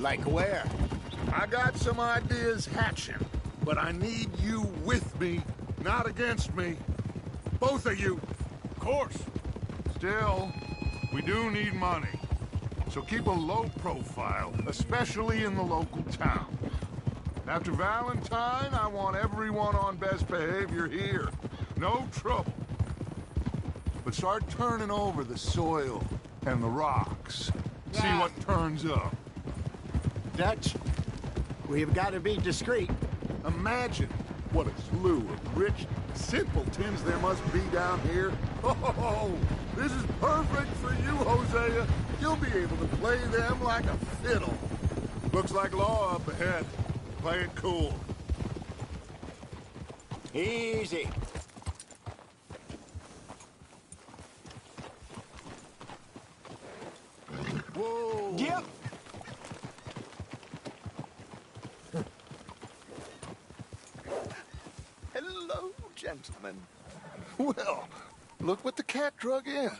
Like where? I got some ideas hatching, but I need you with me, not against me. Both of you. Of course. Still, we do need money. So keep a low profile, especially in the local town. After Valentine, I want everyone on best behavior here. No trouble. But start turning over the soil and the rocks. See what turns up. Dutch, we've got to be discreet. Imagine what a slew of rich simpletons there must be down here. Oh, this is perfect for you, Hosea. You'll be able to play them like a fiddle. Looks like law up ahead. Play it cool. Easy. Whoa. Yep. Hello, gentlemen. Well, look what the cat drug in.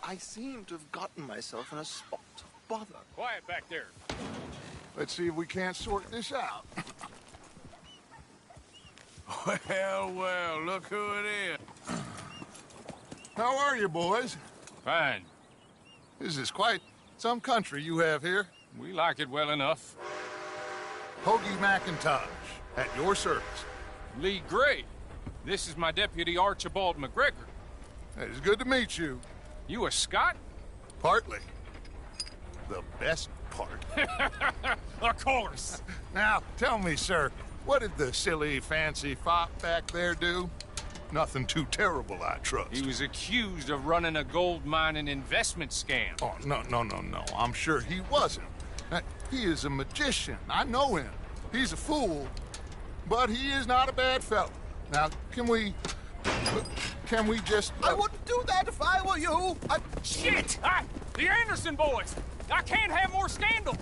I seem to have gotten myself in a spot of bother. Quiet back there. Let's see if we can't sort this out. Well, well, look who it is. How are you, boys? Fine. This is quite some country you have here. We like it well enough. Hoagie McIntosh, at your service. Lee Gray. This is my deputy Archibald McGregor. It's good to meet you. You a Scot? Partly. The best part. Of course. Now, tell me, sir, what did the silly, fancy fop back there do? Nothing too terrible, I trust. He was accused of running a gold mining investment scam. Oh, no. I'm sure he wasn't. He is a magician. I know him. He's a fool, but he is not a bad fellow. Now, can we just... I wouldn't do that if I were you. Shit! The Anderson boys! I can't have more scandal!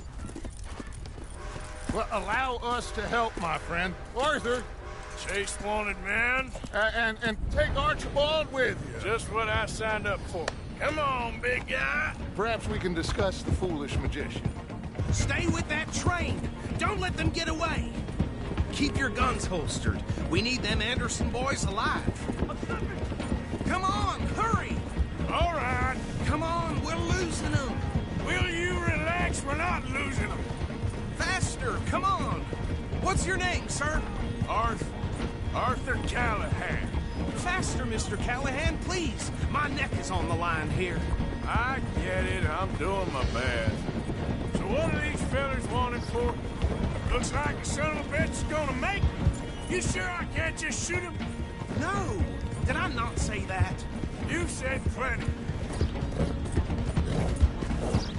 Well, allow us to help, my friend. Arthur. Chase wanted man. And take Archibald with you. Just what I signed up for. Come on, big guy. Perhaps we can discuss the foolish magician. Stay with that train. Don't let them get away. Keep your guns holstered. We need them Anderson boys alive. Come on, hurry. All right. Come on, we're losing them. Will you relax? We're not losing them. Faster, come on. What's your name, sir? Arthur Callahan. Faster, Mr. Callahan, please. My neck is on the line here. I get it. I'm doing my best. So what are these fellas wanting for? Looks like the son of a bitch is gonna make me. You sure I can't just shoot him? No, did I not say that? You said plenty.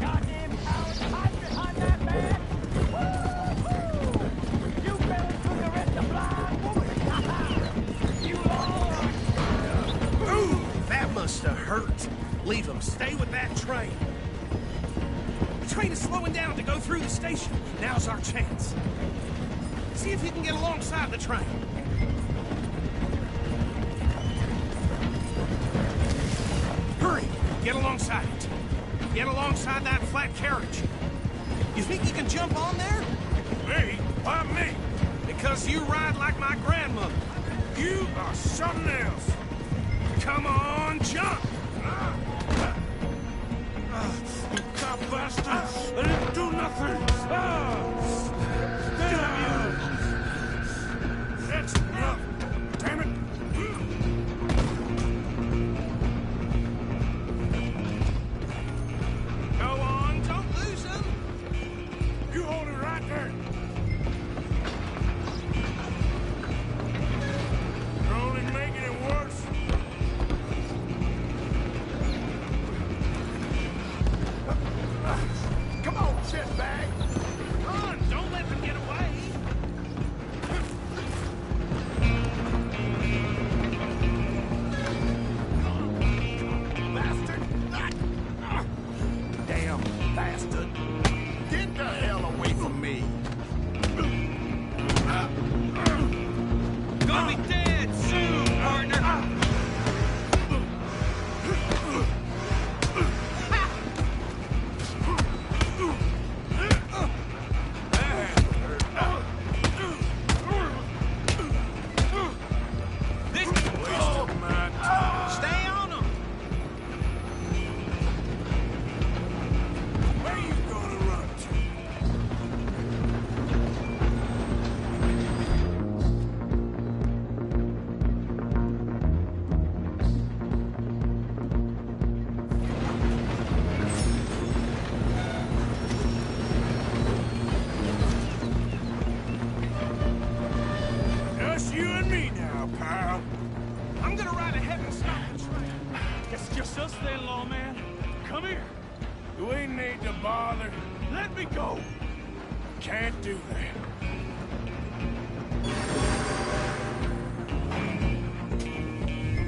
Goddamn cowards, hide behind that man! Woo-hoo! You fellas took the rest of blind woman! You lost! Ooh, that must have hurt. Leave them. Stay with that train. The train is slowing down to go through the station. Now's our chance. See if you can get alongside the train. Hurry! Get alongside it. Get alongside that flat carriage. You think you can jump on there? Me? Why me? Because you ride like my grandmother. You are something else. Come on, jump! You cop bastard! I didn't do nothing! Damn you! That's enough! Damn it! Go on, don't lose them! You hold it right there! You're only making it worse! Come on, shitbag. Run! Don't let them get away! Bastard. Damn bastard. Get the hell away from me. Gonna be dead soon, partner! just us then, lawman. Come here. Do we need to bother? Let me go. Can't do that.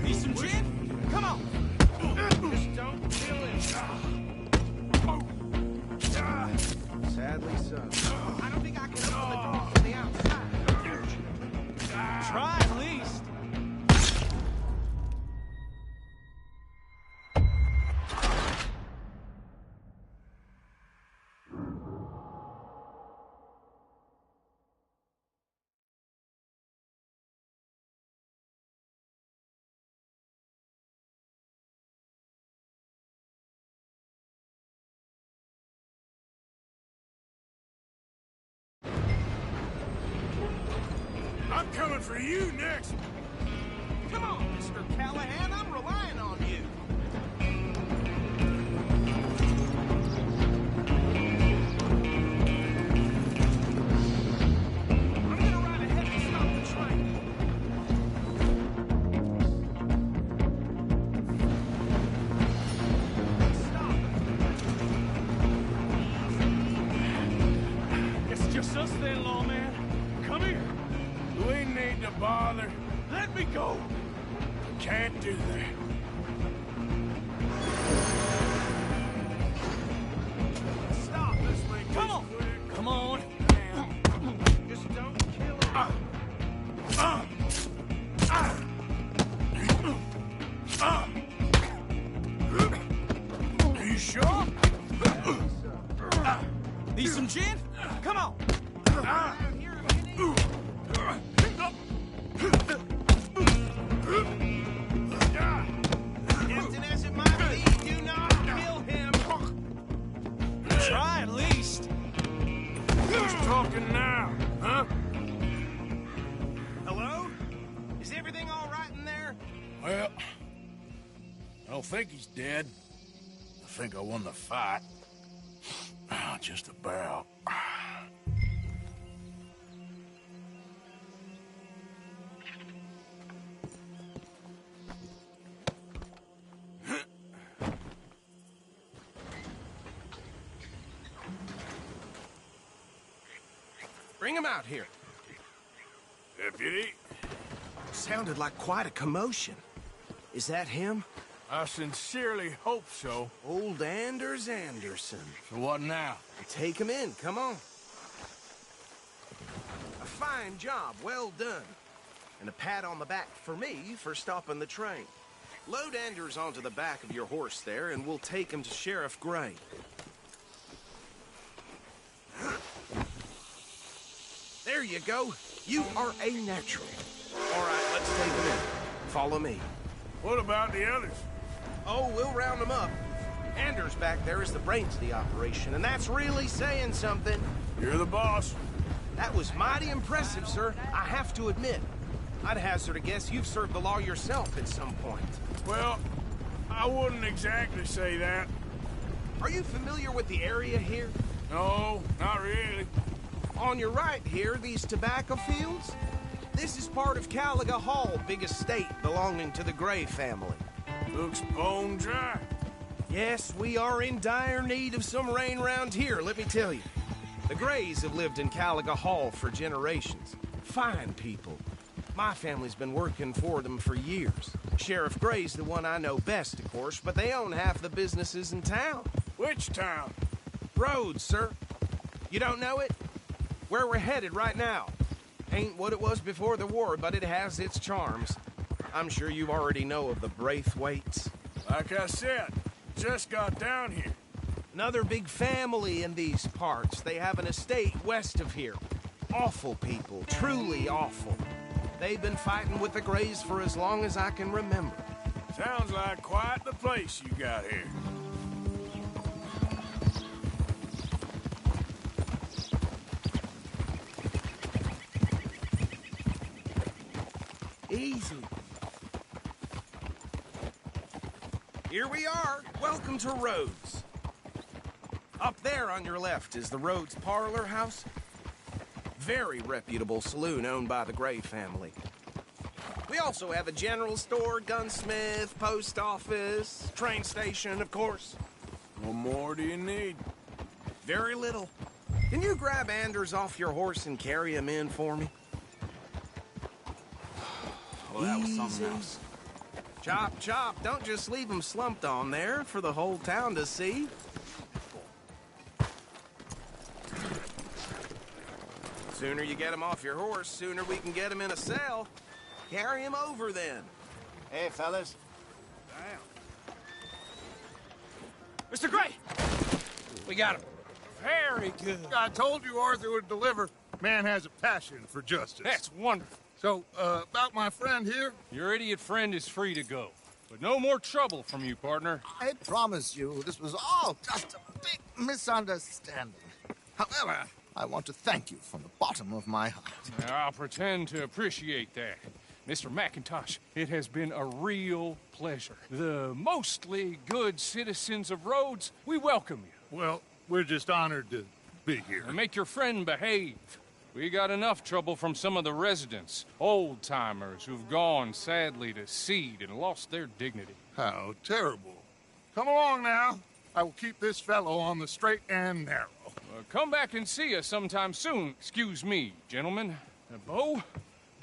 Need some gin? Come on. Just don't kill him. Sadly so. I don't think I can open the door from the outside. Try at least. I'm coming for you next. Come on, Mr. Callahan. I'm relying on you. I'm gonna ride ahead and stop the train. Stop. It's just us then, lawman. Come here. Do we need to bother? Let me go. Can't do that. Stop this way. Come on. Come on. Just don't kill him. Are you sure? Need some gin? Come on. Around here if you need. Tempting as it might be, do not kill him. Try at least. Who's talking now, huh? Hello? Is everything all right in there? Well, I don't think he's dead. I think I won the fight. Just about. Bring him out here. Deputy, Sounded like quite a commotion. Is that him? I sincerely hope so. Old Anders Anderson. So what now? Take him in, come on. A fine job, well done. And a pat on the back for me for stopping the train. Load Anders onto the back of your horse there, and we'll take him to Sheriff Gray. There you go. You are a natural. All right, let's take him in. Follow me. What about the others? Oh, we'll round them up. Anders back there is the brains of the operation, and that's really saying something. You're the boss. That was mighty impressive, sir. I have to admit. I'd hazard a guess you've served the law yourself at some point. Well, I wouldn't exactly say that. Are you familiar with the area here? No, not really. On your right here, these tobacco fields? This is part of Caliga Hall, big estate belonging to the Gray family. Looks bone dry. Yes, we are in dire need of some rain round here, let me tell you. The Grays have lived in Caliga Hall for generations. Fine people. My family's been working for them for years. Sheriff Gray's the one I know best, of course, but they own half the businesses in town. Which town? Rhodes, sir. You don't know it? Where we're headed right now. Ain't what it was before the war, but it has its charms. I'm sure you already know of the Braithwaites. Like I said, just got down here. Another big family in these parts. They have an estate west of here. Awful people, truly awful. They've been fighting with the Grays for as long as I can remember. Sounds like quite the place you got here. Easy. Here we are. Welcome to Rhodes. Up there on your left is the Rhodes Parlor House. Very reputable saloon owned by the Gray family. We also have a general store, gunsmith, post office, train station, of course. What more do you need? Very little. Can you grab Anders off your horse and carry him in for me? Well, that was something else. Chop, chop. Don't just leave him slumped on there for the whole town to see. Sooner you get him off your horse, sooner we can get him in a cell. Carry him over, then. Hey, fellas. Mr. Gray! We got him. Very good. I told you Arthur would deliver. Man has a passion for justice. That's wonderful. So, about my friend here? Your idiot friend is free to go. But no more trouble from you, partner. I promise you, this was all just a big misunderstanding. However, I want to thank you from the bottom of my heart. Now, I'll pretend to appreciate that. Mr. McIntosh, it has been a real pleasure. The mostly good citizens of Rhodes, we welcome you. Well, we're just honored to be here. And make your friend behave. We got enough trouble from some of the residents, old-timers who've gone, sadly, to seed and lost their dignity. How terrible. Come along now. I will keep this fellow on the straight and narrow. Come back and see us sometime soon. Excuse me, gentlemen. Bo,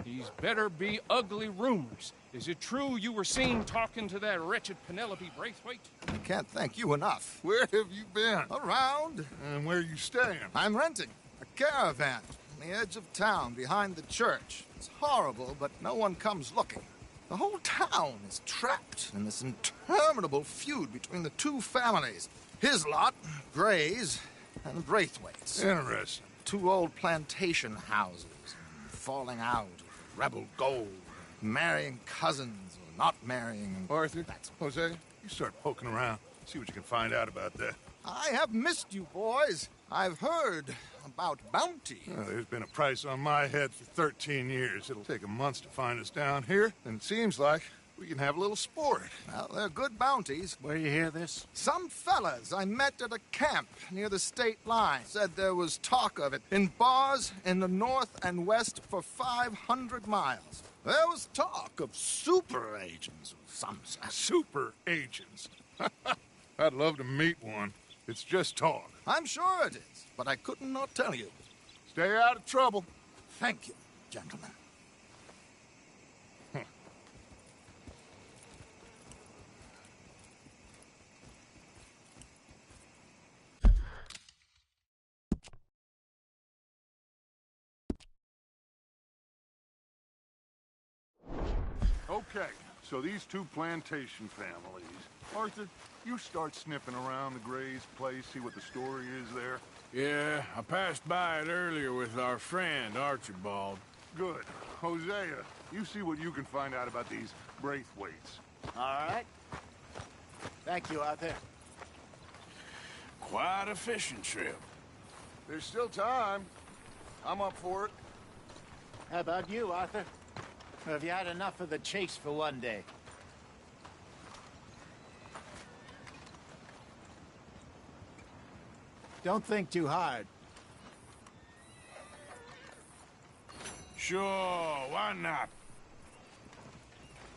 these better be ugly rumors. Is it true you were seen talking to that wretched Penelope Braithwaite? I can't thank you enough. Where have you been? Around. And where you staying? I'm renting a caravan on the edge of town behind the church. It's horrible, but no one comes looking. The whole town is trapped in this interminable feud between the two families. His lot, Gray's, and the Braithwaites. Interesting. Two old plantation houses, falling out of rebel gold, marrying cousins or not marrying. Arthur, That's... Jose, you start poking around. See what you can find out about that. I have missed you, boys. I've heard about bounty. Well, there's been a price on my head for 13 years. It'll take 'em months to find us down here, and it seems like we can have a little sport. Well, they're good bounties. Where you hear this? Some fellas I met at a camp near the state line said there was talk of it in bars in the north and west for 500 miles. There was talk of super agents of some sort. Super agents. I'd love to meet one. It's just talk. I'm sure it is, but I couldn't not tell you. Stay out of trouble. Thank you, gentlemen. Okay, so these two plantation families. Arthur, you start sniffing around the Gray's place, see what the story is there. Yeah, I passed by it earlier with our friend, Archibald. Good. Hosea, you see what you can find out about these Braithwaites. All right. Thank you, Arthur. Quite a fishing trip. There's still time. I'm up for it. How about you, Arthur? Have you had enough of the chase for one day? Don't think too hard. Sure, why not?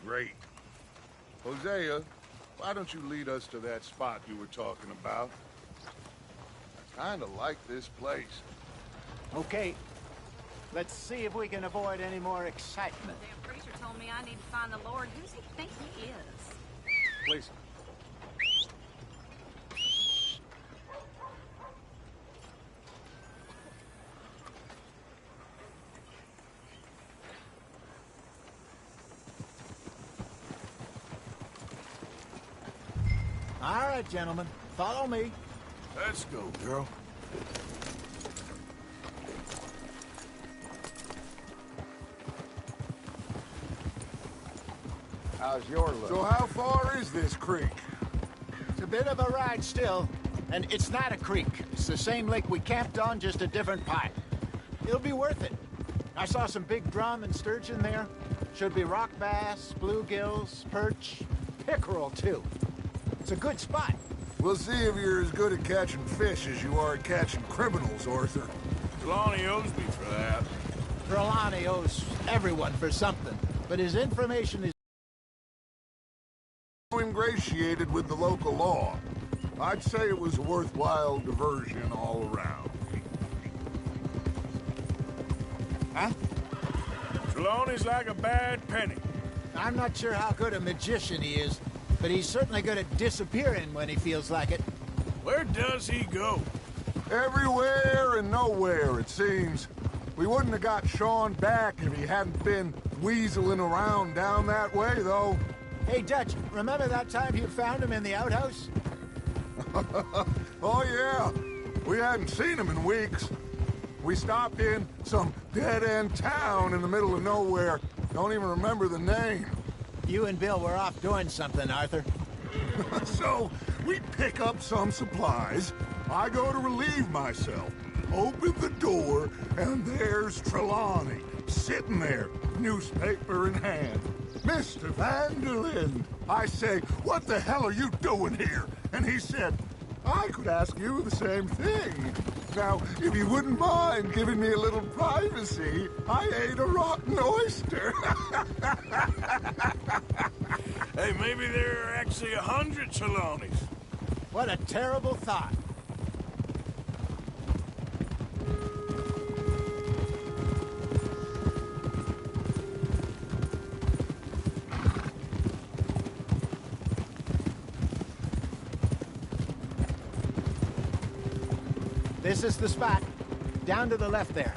Great. Hosea, why don't you lead us to that spot you were talking about? I kinda like this place. Okay. Let's see if we can avoid any more excitement. Damn preacher told me I need to find the Lord. Who's he think he is? Please. All right, gentlemen. Follow me. Let's go, girl. How's your look? So how far is this creek? It's a bit of a ride still. And it's not a creek. It's the same lake we camped on, just a different pipe. It'll be worth it. I saw some big drum and sturgeon there. Should be rock bass, bluegills, perch, pickerel, too. It's a good spot. We'll see if you're as good at catching fish as you are at catching criminals, Arthur. Lonnie owes me for that. Trelawney owes everyone for something. but his information is... Ingratiated with the local law. I'd say it was a worthwhile diversion all around. Huh? Trelawney's like a bad penny. I'm not sure how good a magician he is, but he's certainly good at disappearing when he feels like it. Where does he go? Everywhere and nowhere, it seems. We wouldn't have got Sean back if he hadn't been weaseling around down that way, though. Hey, Dutch, remember that time you found him in the outhouse? Oh, yeah. We hadn't seen him in weeks. We stopped in some dead-end town in the middle of nowhere. Don't even remember the name. You and Bill were off doing something, Arthur. So, we pick up some supplies. I go to relieve myself. Open the door, and there's Trelawney, sitting there, newspaper in hand. Mr. Vanderlyn. I say, what the hell are you doing here? And he said, I could ask you the same thing. Now, if you wouldn't mind giving me a little privacy, I ate a rotten oyster. Hey, maybe there are actually 100 Trelawneys. What a terrible thought. This is the spot. Down to the left there.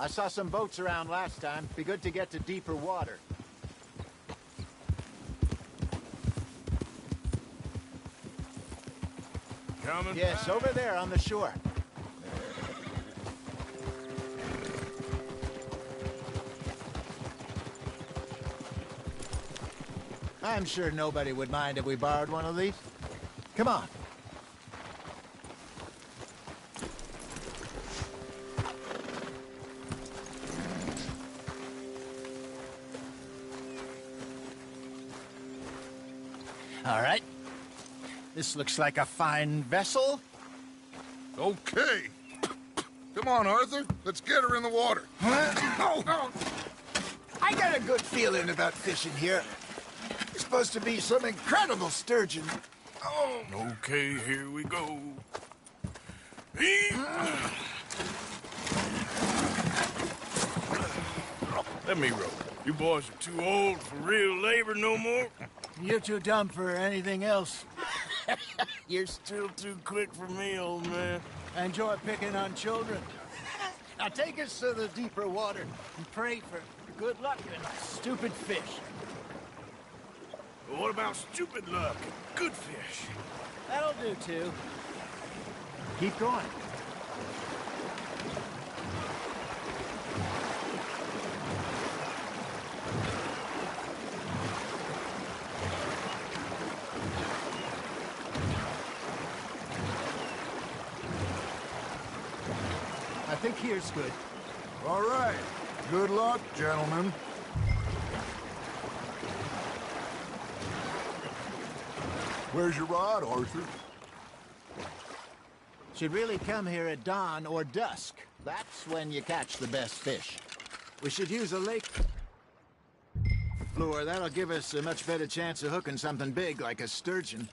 I saw some boats around last time. Be good to get to deeper water. Coming Yes, back. over there on the shore. I'm sure nobody would mind if we borrowed one of these. Come on. All right. This looks like a fine vessel. Okay. Come on, Arthur. Let's get her in the water. Oh. I got a good feeling about fishing here. It's supposed to be some incredible sturgeon. Oh. Okay, here we go. Let me row. You boys are too old for real labor no more. You're too dumb for anything else. You're still too quick for me, old man. Enjoy picking on children. Now take us to the deeper water and pray for good luck and stupid fish. But what about stupid luck and good fish? That'll do, too. Keep going. I think here's good. All right. Good luck, gentlemen. Where's your rod, Arthur? Should really come here at dawn or dusk. That's when you catch the best fish. We should use a lake lure. That'll give us a much better chance of hooking something big like a sturgeon.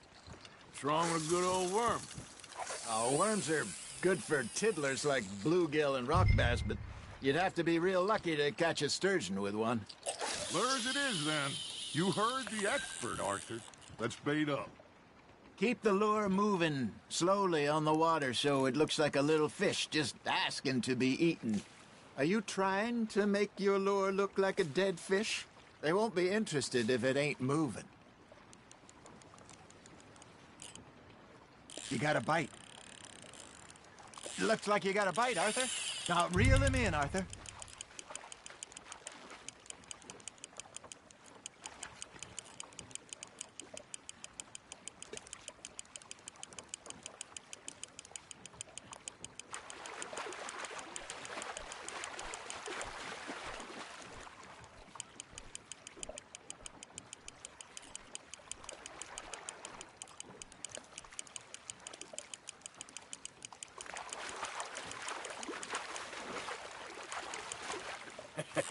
What's wrong with a good old worm? Oh, worms are good for tiddlers like bluegill and rock bass, but you'd have to be real lucky to catch a sturgeon with one. Lures it is, then. You heard the expert, Arthur. Let's bait up. Keep the lure moving slowly on the water so it looks like a little fish just asking to be eaten. Are you trying to make your lure look like a dead fish? They won't be interested if it ain't moving. You got a bite. Looks like you got a bite, Arthur. Now reel him in, Arthur.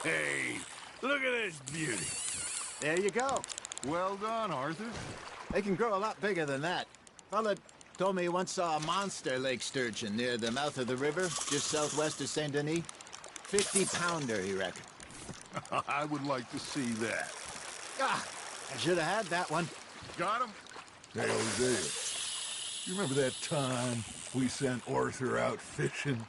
Hey, look at this beauty. There you go. Well done, Arthur. They can grow a lot bigger than that. Fella told me he once saw a monster lake sturgeon near the mouth of the river, just southwest of Saint Denis. 50-pounder, he reckoned. I would like to see that. Ah, I should have had that one. Got him? Hey, Hosea, you remember that time we sent Arthur out fishing?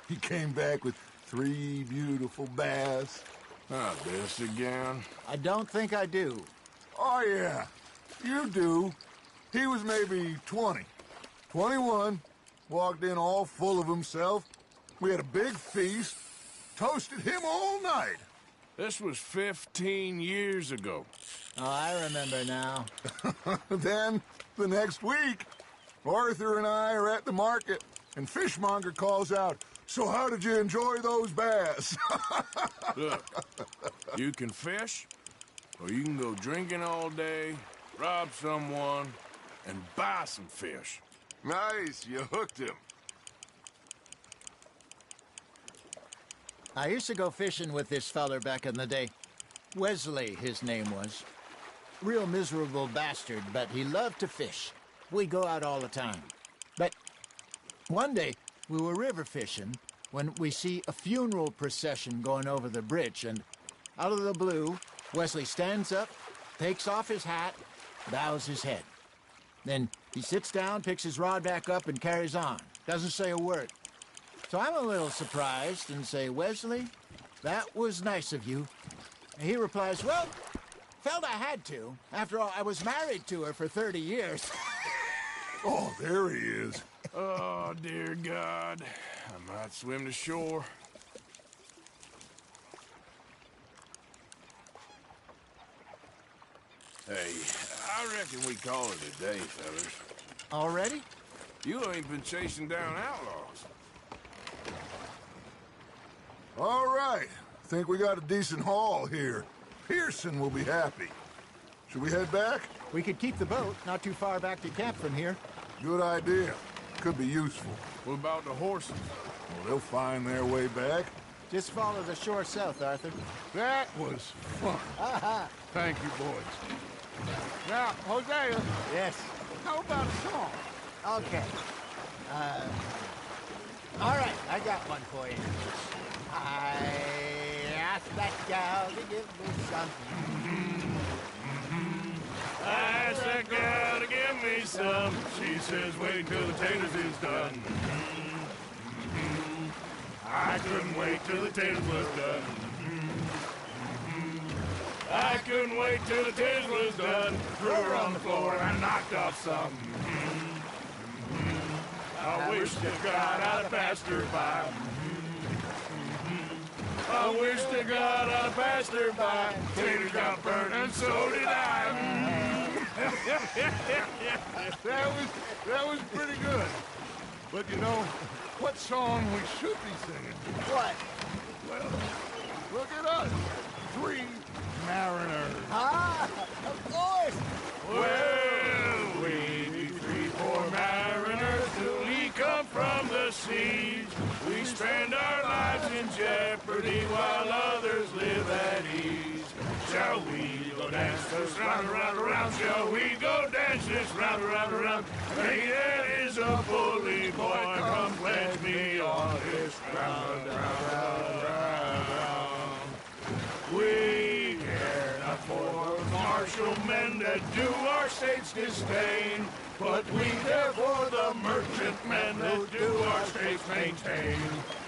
He came back with 3 beautiful bass. Not this again. I don't think I do. Oh, yeah, you do. He was maybe 20, 21, walked in all full of himself. We had a big feast, toasted him all night. This was 15 years ago. Oh, I remember now. Then, the next week, Arthur and I are at the market, and Fishmonger calls out, "So how did you enjoy those bass?" Look, you can fish, or you can go drinking all day, rob someone, and buy some fish. Nice, you hooked him. I used to go fishing with this feller back in the day. Wesley, his name was. Real miserable bastard, but he loved to fish. We go out all the time. But one day, we were river fishing when we see a funeral procession going over the bridge, and out of the blue, Wesley stands up, takes off his hat, bows his head. Then he sits down, picks his rod back up, and carries on. Doesn't say a word. So I'm a little surprised and say, "Wesley, that was nice of you." And he replies, "Well, felt I had to. After all, I was married to her for 30 years. Oh, there he is. Oh, dear God. I might swim to shore. Hey, I reckon we call it a day, fellas. Already? You ain't been chasing down outlaws. All right. Think we got a decent haul here. Pearson will be happy. Should we head back? We could keep the boat not too far back to camp from here. Good idea. Could be useful. What about the horses? Well, they'll find their way back. Just follow the shore south, Arthur. That was fun. Thank you, boys. Now, Hosea, Yes. how about a song? Okay. All right, I got one for you. I asked that gal to give me something. I asked that girl to give me some. She says, wait till the taters is done. I couldn't wait till the taters was done. I couldn't wait till the taters was done. Threw her on the floor and I knocked off some. I wish to God I'd have passed her by. I wish to God I'd have passed her by. Taters got burned and so did I. That was pretty good. But you know, what song we should be singing? What? Well, look at us. 3 mariners. Ah, of course. Well, we be 3 poor mariners till we come from the seas. We spend our lives in jeopardy while others live at ease. Shall we go dance this round, around, around? Shall we go dance this round, around, around? Hey, that is a bully boy. Come pledge me on this round, round, round, round. We care not for martial men that do our state's disdain, but we care for the merchant men that do our state's maintain.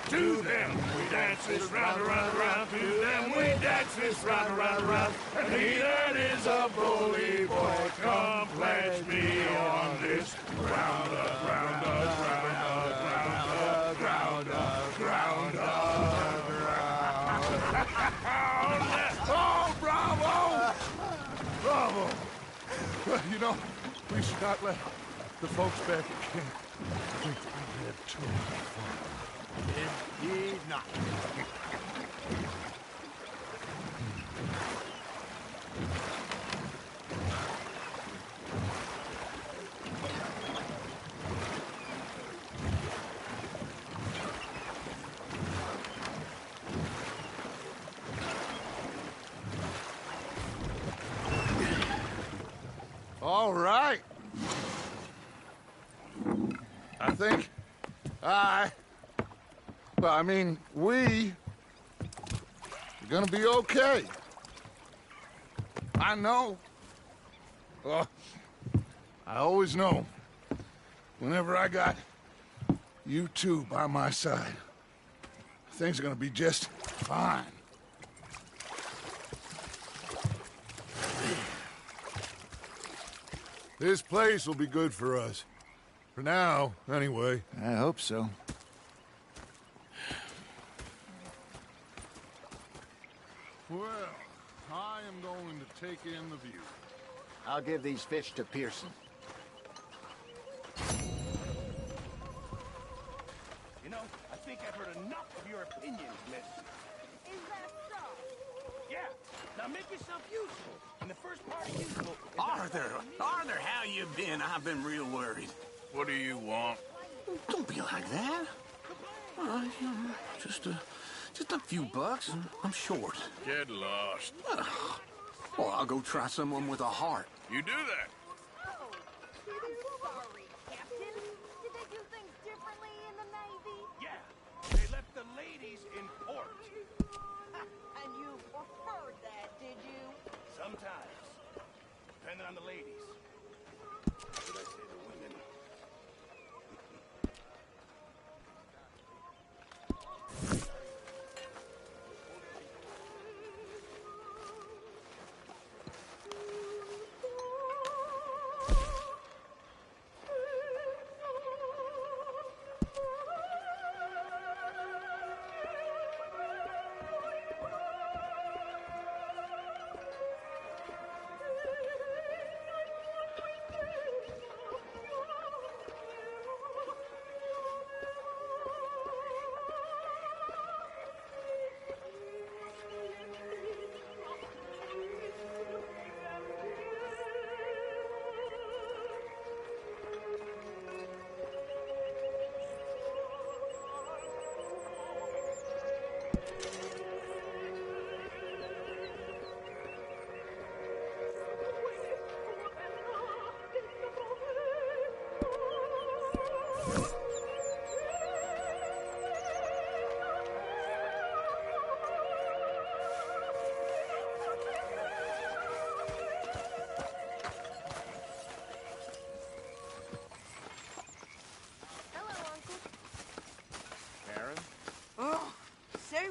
To them we dance this round, around, around. To them we dance this round, around, around. And he that is a bully boy, come pledge me on this round up, round up, round up, round up, round up, round up, round up. Oh, bravo! Bravo! Well, you know, we should not let the folks back at camp think that we had too much fun. Indeed not. think we are gonna be okay. I know. Well, I always know. Whenever I got you two by my side, things are gonna be just fine. This place will be good for us. For now, anyway. I hope so. Well, I am going to take in the view. I'll give these fish to Pearson. You know, I think I've heard enough of your opinions, miss. Is that so? Yeah. Now make yourself useful. And the first part of useful is... Arthur, how you been? I've been real worried. What do you want? Don't be like that. Just a few bucks. I'm short. Get lost. Well, I'll go try someone with a heart. You do that. Oh, sorry, Captain. Did they do things differently in the Navy? Yeah. They left the ladies in port. And you preferred that, did you? Sometimes. Depending on the ladies. What did I say to women?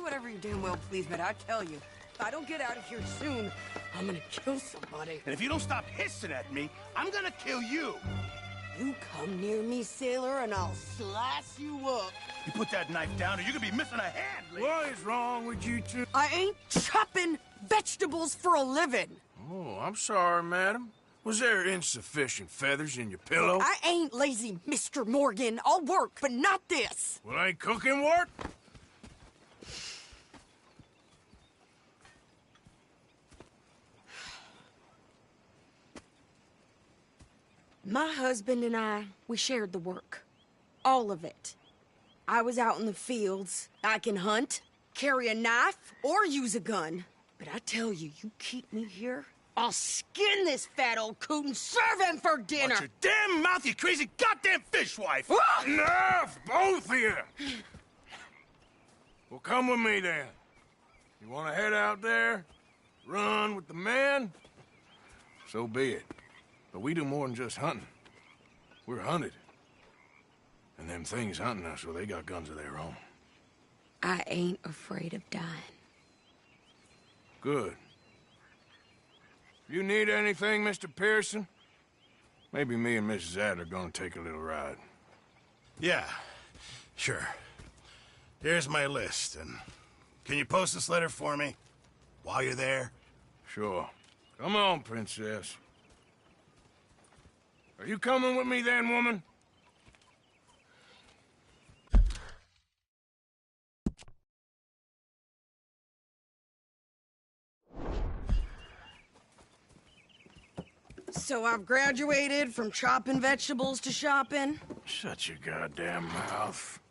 Whatever you damn well please, but I tell you, if I don't get out of here soon, I'm gonna kill somebody. And if you don't stop hissing at me, I'm gonna kill you. You come near me, sailor, and I'll slice you up. You put that knife down or you're gonna be missing a hand, lady. What is wrong with you two? I ain't chopping vegetables for a living. Oh, I'm sorry, madam. Was there insufficient feathers in your pillow? I ain't lazy, Mr. Morgan. I'll work, but not this. Well, ain't cooking work? My husband and I, we shared the work. All of it. I was out in the fields. I can hunt, carry a knife, or use a gun. But I tell you, you keep me here, I'll skin this fat old coot and serve him for dinner. Watch your damn mouth, you crazy goddamn fishwife! Enough, both of you! Well, come with me, then. You want to head out there, run with the men? So be it. But we do more than just hunting. We're hunted. And them things hunting us, well, they got guns of their own. I ain't afraid of dying. Good. You need anything, Mr. Pearson? Maybe me and Mrs. Adler gonna take a little ride. Yeah, sure. Here's my list, and can you post this letter for me while you're there? Sure. Come on, Princess. Are you coming with me then, woman? So I've graduated from chopping vegetables to shopping? Shut your goddamn mouth.